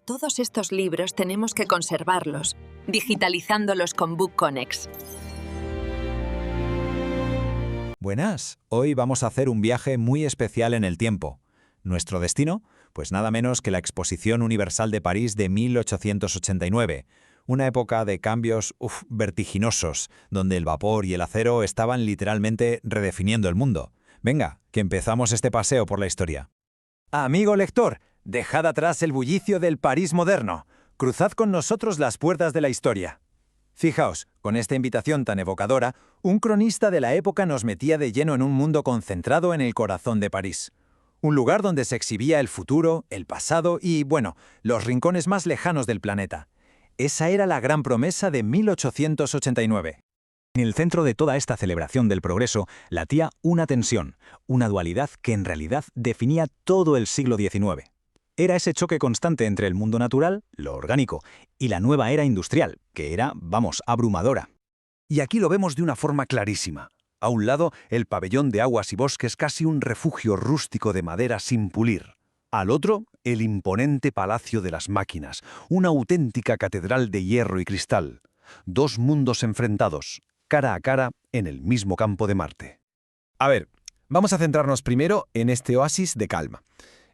Todos estos libros tenemos que conservarlos, digitalizándolos con BookConnex. Buenas, hoy vamos a hacer un viaje muy especial en el tiempo. ¿Nuestro destino? Pues nada menos que la Exposición Universal de París de 1889, una época de cambios vertiginosos, donde el vapor y el acero estaban literalmente redefiniendo el mundo. Venga, que empezamos este paseo por la historia. Amigo lector, dejad atrás el bullicio del París moderno. Cruzad con nosotros las puertas de la historia. Fijaos, con esta invitación tan evocadora, un cronista de la época nos metía de lleno en un mundo concentrado en el corazón de París. Un lugar donde se exhibía el futuro, el pasado y, bueno, los rincones más lejanos del planeta. Esa era la gran promesa de 1889. En el centro de toda esta celebración del progreso latía una tensión, una dualidad que en realidad definía todo el siglo XIX. Era ese choque constante entre el mundo natural, lo orgánico, y la nueva era industrial, que era, abrumadora. Y aquí lo vemos de una forma clarísima. A un lado, el pabellón de aguas y bosques, casi un refugio rústico de madera sin pulir. Al otro, el imponente Palacio de las Máquinas, una auténtica catedral de hierro y cristal. Dos mundos enfrentados, cara a cara, en el mismo campo de Marte. A ver, vamos a centrarnos primero en este oasis de calma.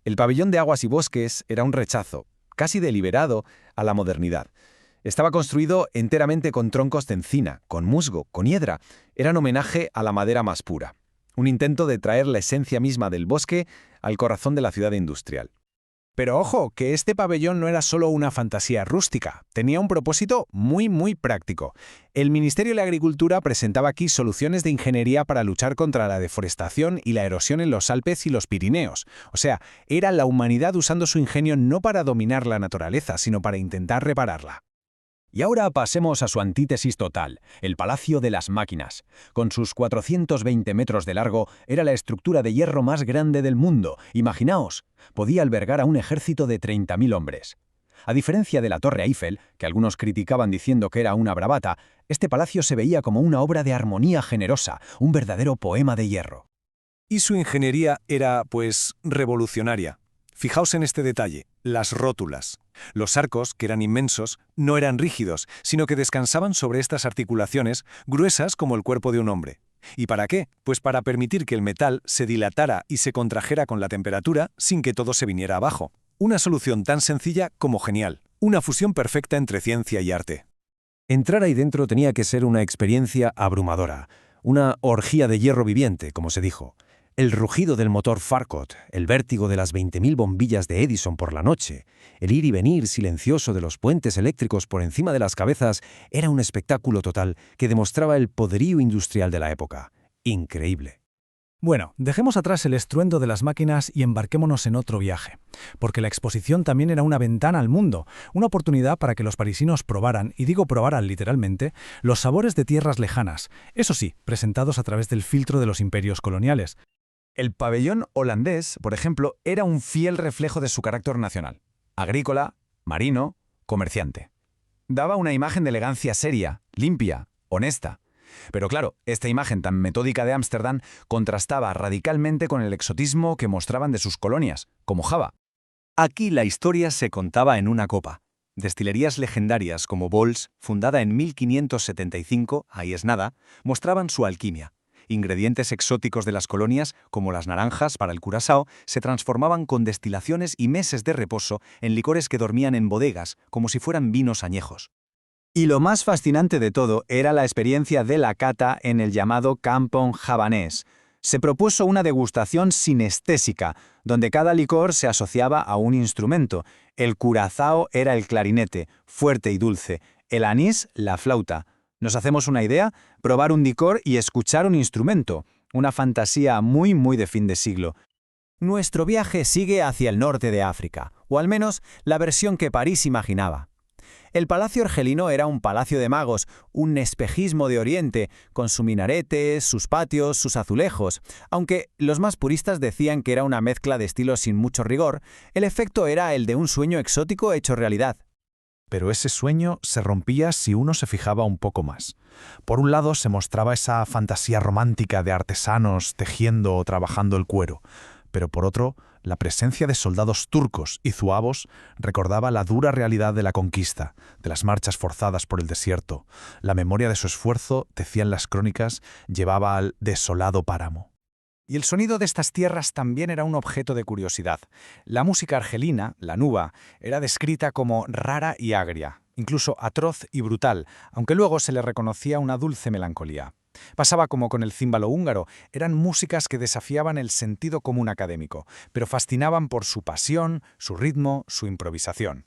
El pabellón de aguas y bosques era un rechazo, casi deliberado, a la modernidad. Estaba construido enteramente con troncos de encina, con musgo, con hiedra. Eran homenaje a la madera más pura. Un intento de traer la esencia misma del bosque al corazón de la ciudad industrial. Pero ojo, que este pabellón no era solo una fantasía rústica, tenía un propósito muy práctico. El Ministerio de la Agricultura presentaba aquí soluciones de ingeniería para luchar contra la deforestación y la erosión en los Alpes y los Pirineos. O sea, era la humanidad usando su ingenio no para dominar la naturaleza, sino para intentar repararla. Y ahora pasemos a su antítesis total, el Palacio de las Máquinas. Con sus 420 metros de largo, era la estructura de hierro más grande del mundo. Imaginaos, podía albergar a un ejército de 30.000 hombres. A diferencia de la Torre Eiffel, que algunos criticaban diciendo que era una bravata, este palacio se veía como una obra de armonía generosa, un verdadero poema de hierro. Y su ingeniería era, revolucionaria. Fijaos en este detalle, las rótulas. Los arcos, que eran inmensos, no eran rígidos, sino que descansaban sobre estas articulaciones, gruesas como el cuerpo de un hombre. ¿Y para qué? Pues para permitir que el metal se dilatara y se contrajera con la temperatura sin que todo se viniera abajo. Una solución tan sencilla como genial. Una fusión perfecta entre ciencia y arte. Entrar ahí dentro tenía que ser una experiencia abrumadora. Una orgía de hierro viviente, como se dijo. El rugido del motor Farkot, el vértigo de las 20.000 bombillas de Edison por la noche, el ir y venir silencioso de los puentes eléctricos por encima de las cabezas, era un espectáculo total que demostraba el poderío industrial de la época. Increíble. Bueno, dejemos atrás el estruendo de las máquinas y embarquémonos en otro viaje, porque la exposición también era una ventana al mundo, una oportunidad para que los parisinos probaran, y digo probaran literalmente, los sabores de tierras lejanas, eso sí, presentados a través del filtro de los imperios coloniales. El pabellón holandés, por ejemplo, era un fiel reflejo de su carácter nacional. Agrícola, marino, comerciante. Daba una imagen de elegancia seria, limpia, honesta. Pero claro, esta imagen tan metódica de Ámsterdam contrastaba radicalmente con el exotismo que mostraban de sus colonias, como Java. Aquí la historia se contaba en una copa. Destilerías legendarias como Bols, fundada en 1575, ahí es nada, mostraban su alquimia. Ingredientes exóticos de las colonias, como las naranjas para el curazao, se transformaban con destilaciones y meses de reposo en licores que dormían en bodegas, como si fueran vinos añejos. Y lo más fascinante de todo era la experiencia de la cata en el llamado Kampong javanés. Se propuso una degustación sinestésica, donde cada licor se asociaba a un instrumento. El curazao era el clarinete, fuerte y dulce, el anís, la flauta. ¿Nos hacemos una idea? Probar un licor y escuchar un instrumento. Una fantasía muy de fin de siglo. Nuestro viaje sigue hacia el norte de África, o al menos la versión que París imaginaba. El Palacio Argelino era un palacio de magos, un espejismo de Oriente, con sus minaretes, sus patios, sus azulejos. Aunque los más puristas decían que era una mezcla de estilos sin mucho rigor, el efecto era el de un sueño exótico hecho realidad. Pero ese sueño se rompía si uno se fijaba un poco más. Por un lado se mostraba esa fantasía romántica de artesanos tejiendo o trabajando el cuero, pero por otro, La presencia de soldados turcos y zuavos recordaba la dura realidad de la conquista, de las marchas forzadas por el desierto. La memoria de su esfuerzo, decían las crónicas, llevaba al desolado páramo. Y el sonido de estas tierras también era un objeto de curiosidad. La música argelina, la nuba, era descrita como rara y agria, incluso atroz y brutal, aunque luego se le reconocía una dulce melancolía. Pasaba como con el címbalo húngaro, eran músicas que desafiaban el sentido común académico, pero fascinaban por su pasión, su ritmo, su improvisación.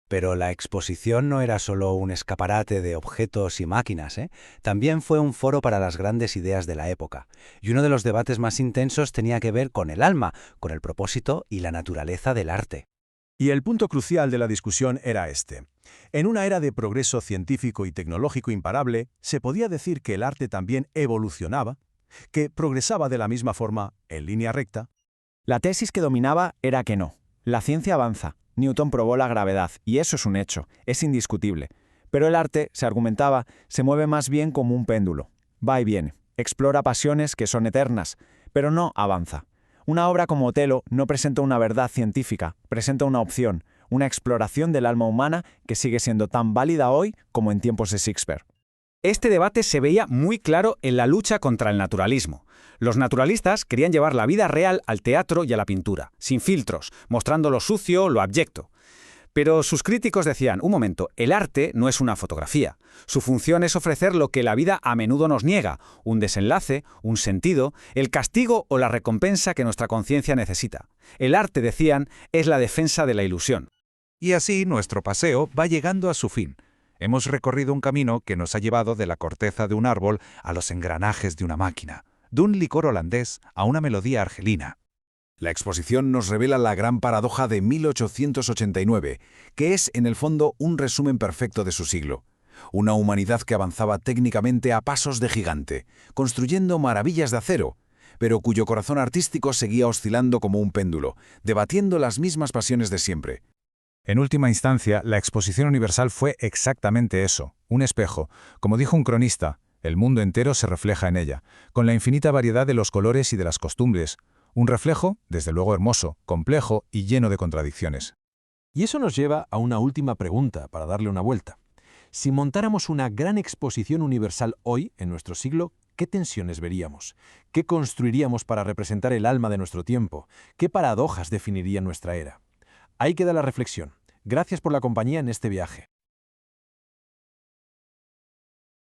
Pero la exposición no era solo un escaparate de objetos y máquinas, ¿eh? También fue un foro para las grandes ideas de la época. Y uno de los debates más intensos tenía que ver con el alma, con el propósito y la naturaleza del arte. Y el punto crucial de la discusión era este. En una era de progreso científico y tecnológico imparable, ¿se podía decir que el arte también evolucionaba? ¿Que progresaba de la misma forma, en línea recta? La tesis que dominaba era que no. La ciencia avanza. Newton probó la gravedad, y eso es un hecho, es indiscutible. Pero el arte, se argumentaba, se mueve más bien como un péndulo. Va y viene, explora pasiones que son eternas, pero no avanza. Una obra como Otelo no presenta una verdad científica, presenta una opción, una exploración del alma humana que sigue siendo tan válida hoy como en tiempos de Shakespeare. Este debate se veía muy claro en la lucha contra el naturalismo. Los naturalistas querían llevar la vida real al teatro y a la pintura, sin filtros, mostrando lo sucio, lo abyecto. Pero sus críticos decían, un momento, el arte no es una fotografía. Su función es ofrecer lo que la vida a menudo nos niega, un desenlace, un sentido, el castigo o la recompensa que nuestra conciencia necesita. El arte, decían, es la defensa de la ilusión. Y así nuestro paseo va llegando a su fin. Hemos recorrido un camino que nos ha llevado de la corteza de un árbol a los engranajes de una máquina, de un licor holandés a una melodía argelina. La exposición nos revela la gran paradoja de 1889, que es, en el fondo, un resumen perfecto de su siglo. Una humanidad que avanzaba técnicamente a pasos de gigante, construyendo maravillas de acero, pero cuyo corazón artístico seguía oscilando como un péndulo, debatiendo las mismas pasiones de siempre. En última instancia, la Exposición Universal fue exactamente eso, un espejo. Como dijo un cronista, el mundo entero se refleja en ella, con la infinita variedad de los colores y de las costumbres. Un reflejo, desde luego hermoso, complejo y lleno de contradicciones. Y eso nos lleva a una última pregunta para darle una vuelta. Si montáramos una gran exposición universal hoy, en nuestro siglo, ¿qué tensiones veríamos? ¿Qué construiríamos para representar el alma de nuestro tiempo? ¿Qué paradojas definirían nuestra era? Ahí queda la reflexión. Gracias por la compañía en este viaje.